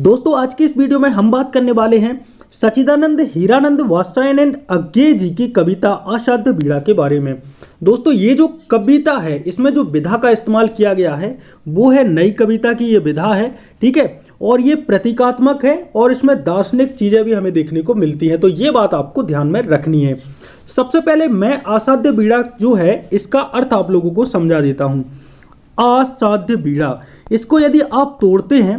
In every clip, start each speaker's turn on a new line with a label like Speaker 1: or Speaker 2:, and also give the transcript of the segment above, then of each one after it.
Speaker 1: दोस्तों आज की इस वीडियो में हम बात करने वाले हैं सच्चिदानंद हीरानंद वात्स्यायन अज्ञेय जी की कविता असाध्य बीड़ा के बारे में। दोस्तों ये जो कविता है इसमें जो विधा का इस्तेमाल किया गया है वो है नई कविता की ये विधा है, ठीक है। और ये प्रतीकात्मक है और इसमें दार्शनिक चीज़ें भी हमें देखने को मिलती हैं, तो ये बात आपको ध्यान में रखनी है। सबसे पहले मैं असाध्य बीड़ा जो है इसका अर्थ आप लोगों को समझा देता हूँ। असाध्य बीड़ा, इसको यदि आप तोड़ते हैं,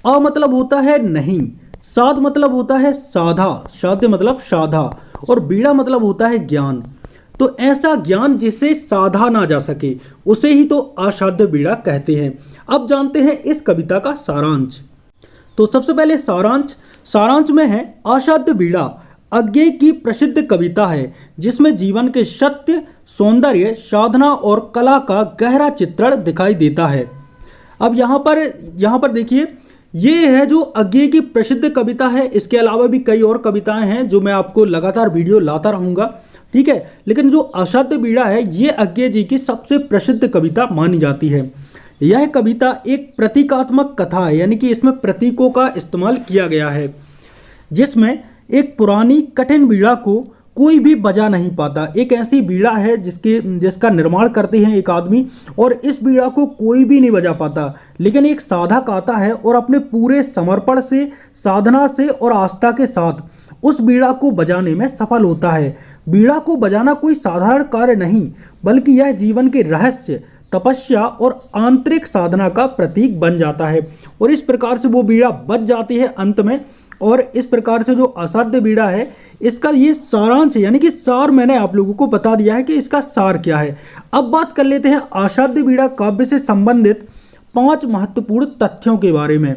Speaker 1: अ मतलब होता है नहीं, साध मतलब होता है साधा, साध्य मतलब साधा, और बीड़ा मतलब होता है ज्ञान। तो ऐसा ज्ञान जिसे साधा ना जा सके उसे ही तो असाध्य बीड़ा कहते हैं। अब जानते हैं इस कविता का सारांश। तो सबसे पहले सारांश में है असाध्य बीड़ा अज्ञेय की प्रसिद्ध कविता है जिसमें जीवन के सत्य, सौंदर्य, साधना और कला का गहरा चित्रण दिखाई देता है। अब यहाँ पर देखिए, ये है जो अज्ञेय की प्रसिद्ध कविता है। इसके अलावा भी कई और कविताएं हैं जो मैं आपको लगातार वीडियो लाता रहूँगा, ठीक है। लेकिन जो असाध्य बीड़ा है ये अज्ञेय जी की सबसे प्रसिद्ध कविता मानी जाती है। यह कविता एक प्रतीकात्मक कथा है, यानी कि इसमें प्रतीकों का इस्तेमाल किया गया है, जिसमें एक पुरानी कठिन बीड़ा को कोई भी बजा नहीं पाता। एक ऐसी बीड़ा है जिसका निर्माण करते हैं एक आदमी, और इस बीड़ा को कोई भी नहीं बजा पाता, लेकिन एक साधक आता है और अपने पूरे समर्पण से, साधना से और आस्था के साथ उस बीड़ा को बजाने में सफल होता है। बीड़ा को बजाना कोई साधारण कार्य नहीं, बल्कि यह जीवन के रहस्य, तपस्या और आंतरिक साधना का प्रतीक बन जाता है। और इस प्रकार से वो बीड़ा बज जाती है अंत में। और इस प्रकार से जो असाध्य बीड़ा है इसका ये सारांश है, यानी कि सार मैंने आप लोगों को बता दिया है कि इसका सार क्या है। अब बात कर लेते हैं असाध्य बीड़ा काव्य से संबंधित 5 महत्वपूर्ण तथ्यों के बारे में।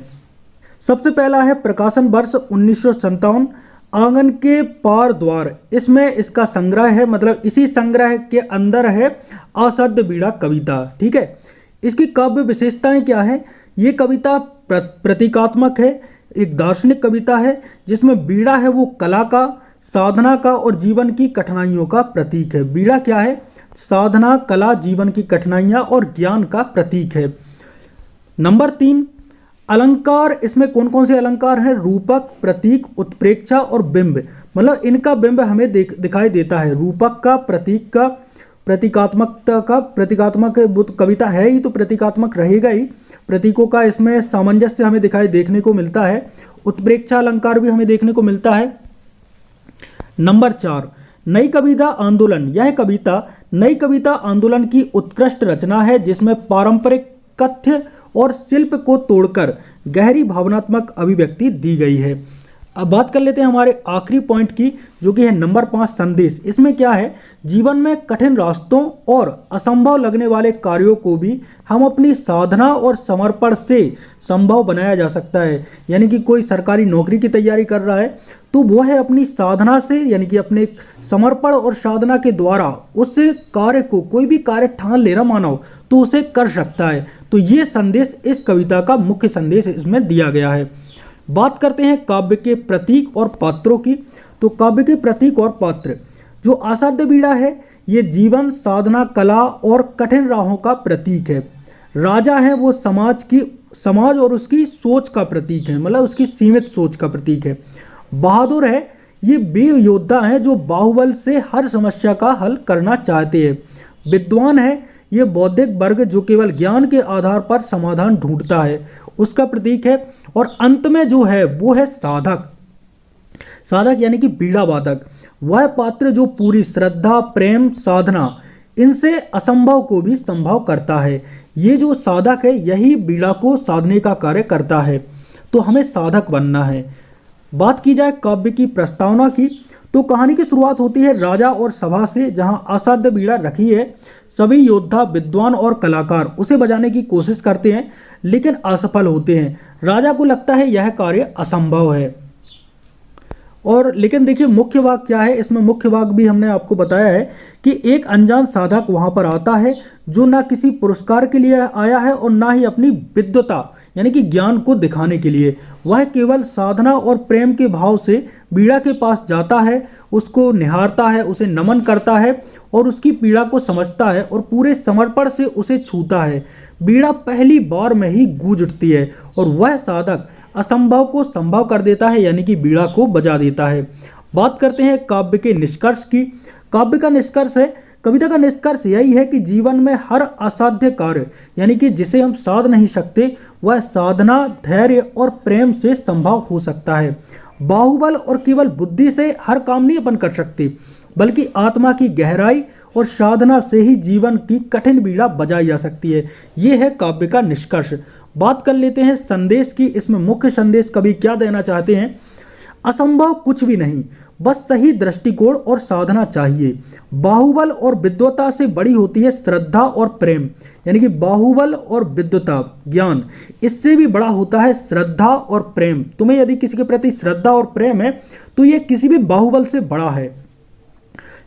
Speaker 1: सबसे पहला है प्रकाशन वर्ष 1957, आंगन के पार द्वार, इसमें इसका संग्रह है, मतलब इसी संग्रह के अंदर है असाध्य बीड़ा कविता, ठीक है। इसकी काव्य विशेषताएं क्या है? ये कविता प्रतीकात्मक है, एक दार्शनिक कविता है जिसमें बीड़ा है वो कला का, साधना का और जीवन की कठिनाइयों का प्रतीक है। बीड़ा क्या है? साधना, कला, जीवन की कठिनाइयाँ और ज्ञान का प्रतीक है। नंबर 3, अलंकार। इसमें कौन कौन से अलंकार हैं? रूपक, प्रतीक, उत्प्रेक्षा और बिंब, मतलब इनका बिंब हमें दिखाई देता है। रूपक का, प्रतीक का, प्रतीकात्मकता का, प्रतीकात्मक कविता है ही तो प्रतीकात्मक रहेगा ही। प्रतीकों का इसमें सामंजस्य हमें देखने को मिलता है। उत्प्रेक्षा अलंकार भी हमें देखने को मिलता है। नंबर 4, नई कविता आंदोलन। यह कविता नई कविता आंदोलन की उत्कृष्ट रचना है जिसमें पारंपरिक कथ्य और शिल्प को तोड़कर गहरी भावनात्मक अभिव्यक्ति दी गई है। अब बात कर लेते हैं हमारे आखिरी पॉइंट की, जो कि है नंबर 5, संदेश। इसमें क्या है? जीवन में कठिन रास्तों और असंभव लगने वाले कार्यों को भी हम अपनी साधना और समर्पण से संभव बनाया जा सकता है। यानी कि कोई सरकारी नौकरी की तैयारी कर रहा है तो वो है अपनी साधना से, यानी कि अपने समर्पण और साधना के द्वारा उस कार्य को, कोई भी कार्य ठान लेना मानव, तो उसे कर सकता है। तो ये संदेश इस कविता का मुख्य संदेश इसमें दिया गया है। बात करते हैं काव्य के प्रतीक और पात्रों की। तो काव्य के प्रतीक और पात्र, जो असाध्य बीड़ा है ये जीवन, साधना, कला और कठिन राहों का प्रतीक है। राजा है वो समाज और उसकी सोच का प्रतीक है, मतलब उसकी सीमित सोच का प्रतीक है। बहादुर है ये वीर योद्धा है जो बाहुबल से हर समस्या का हल करना चाहते हैं। विद्वान है ये बौद्धिक वर्ग जो केवल ज्ञान के आधार पर समाधान ढूंढता है, उसका प्रतीक है। और अंत में जो है वो है साधक यानी कि बीड़ा वादक, वह पात्र जो पूरी श्रद्धा, प्रेम, साधना, इनसे असंभव को भी संभव करता है। ये जो साधक है यही बीड़ा को साधने का कार्य करता है। तो हमें साधक बनना है। बात की जाए काव्य की प्रस्तावना की, तो कहानी की शुरुआत होती है राजा और सभा से, जहां असाध्य बीड़ा रखी है। सभी योद्धा, विद्वान और कलाकार उसे बजाने की कोशिश करते हैं लेकिन असफल होते हैं। राजा को लगता है यह कार्य असंभव है। और लेकिन देखिए मुख्य भाग क्या है, इसमें मुख्य भाग भी हमने आपको बताया है कि एक अनजान साधक वहां पर आता है जो ना किसी पुरस्कार के लिए आया है और ना ही अपनी विद्वता यानी कि ज्ञान को दिखाने के लिए। वह केवल साधना और प्रेम के भाव से बीड़ा के पास जाता है, उसको निहारता है, उसे नमन करता है और उसकी पीड़ा को समझता है और पूरे समर्पण से उसे छूता है। बीड़ा पहली बार में ही गूंज उठती है और वह साधक असंभव को संभव कर देता है, यानी कि बीड़ा को बजा देता है। बात करते हैं काव्य के निष्कर्ष की। काव्य का निष्कर्ष है, कविता का निष्कर्ष यही है कि जीवन में हर असाध्य कार्य, यानी कि जिसे हम साध नहीं सकते, वह साधना, धैर्य और प्रेम से संभव हो सकता है। बाहुबल और केवल बुद्धि से हर काम नहीं अपन कर सकते, बल्कि आत्मा की गहराई और साधना से ही जीवन की कठिन बीड़ा बजाई जा सकती है। ये है काव्य का निष्कर्ष। बात कर लेते हैं संदेश की। इसमें मुख्य संदेश कवि क्या देना चाहते हैं? असंभव कुछ भी नहीं, बस सही दृष्टिकोण और साधना चाहिए। बाहुबल और विद्वता से बड़ी होती है श्रद्धा और प्रेम, यानी कि बाहुबल और विद्वता, ज्ञान, इससे भी बड़ा होता है श्रद्धा और प्रेम। तुम्हें यदि किसी के प्रति श्रद्धा और प्रेम है तो ये किसी भी बाहुबल से बड़ा है।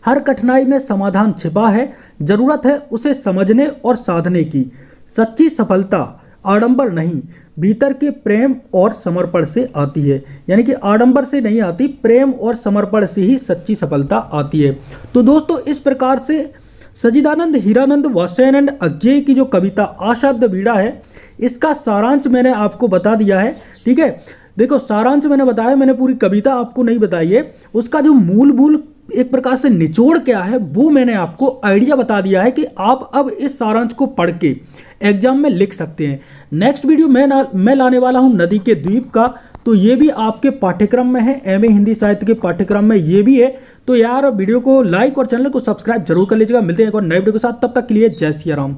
Speaker 1: हर कठिनाई में समाधान छिपा है, जरूरत है उसे समझने और साधने की। सच्ची सफलता आडंबर नहीं, भीतर के प्रेम और समर्पण से आती है, यानी कि आडंबर से नहीं आती, प्रेम और समर्पण से ही सच्ची सफलता आती है। तो दोस्तों, इस प्रकार से सच्चिदानंद हीरानंद वात्स्यायन अज्ञेय की जो कविता असाध्य बीड़ा है, इसका सारांश मैंने आपको बता दिया है। ठीक है, देखो सारांश मैंने बताया, मैंने पूरी कविता आपको नहीं बताई है। उसका जो मूल एक प्रकार से निचोड़ क्या है वो मैंने आपको आइडिया बता दिया है कि आप अब इस सारांश को पढ़ के एग्जाम में लिख सकते हैं। नेक्स्ट वीडियो मैं लाने वाला हूं नदी के द्वीप का, तो ये भी आपके पाठ्यक्रम में है, एमए हिंदी साहित्य के पाठ्यक्रम में ये भी है। तो यार वीडियो को लाइक और चैनल को सब्सक्राइब जरूर कर लीजिएगा। मिलते हैं एक और नए वीडियो के साथ, तब तक के लिए जय सिया राम।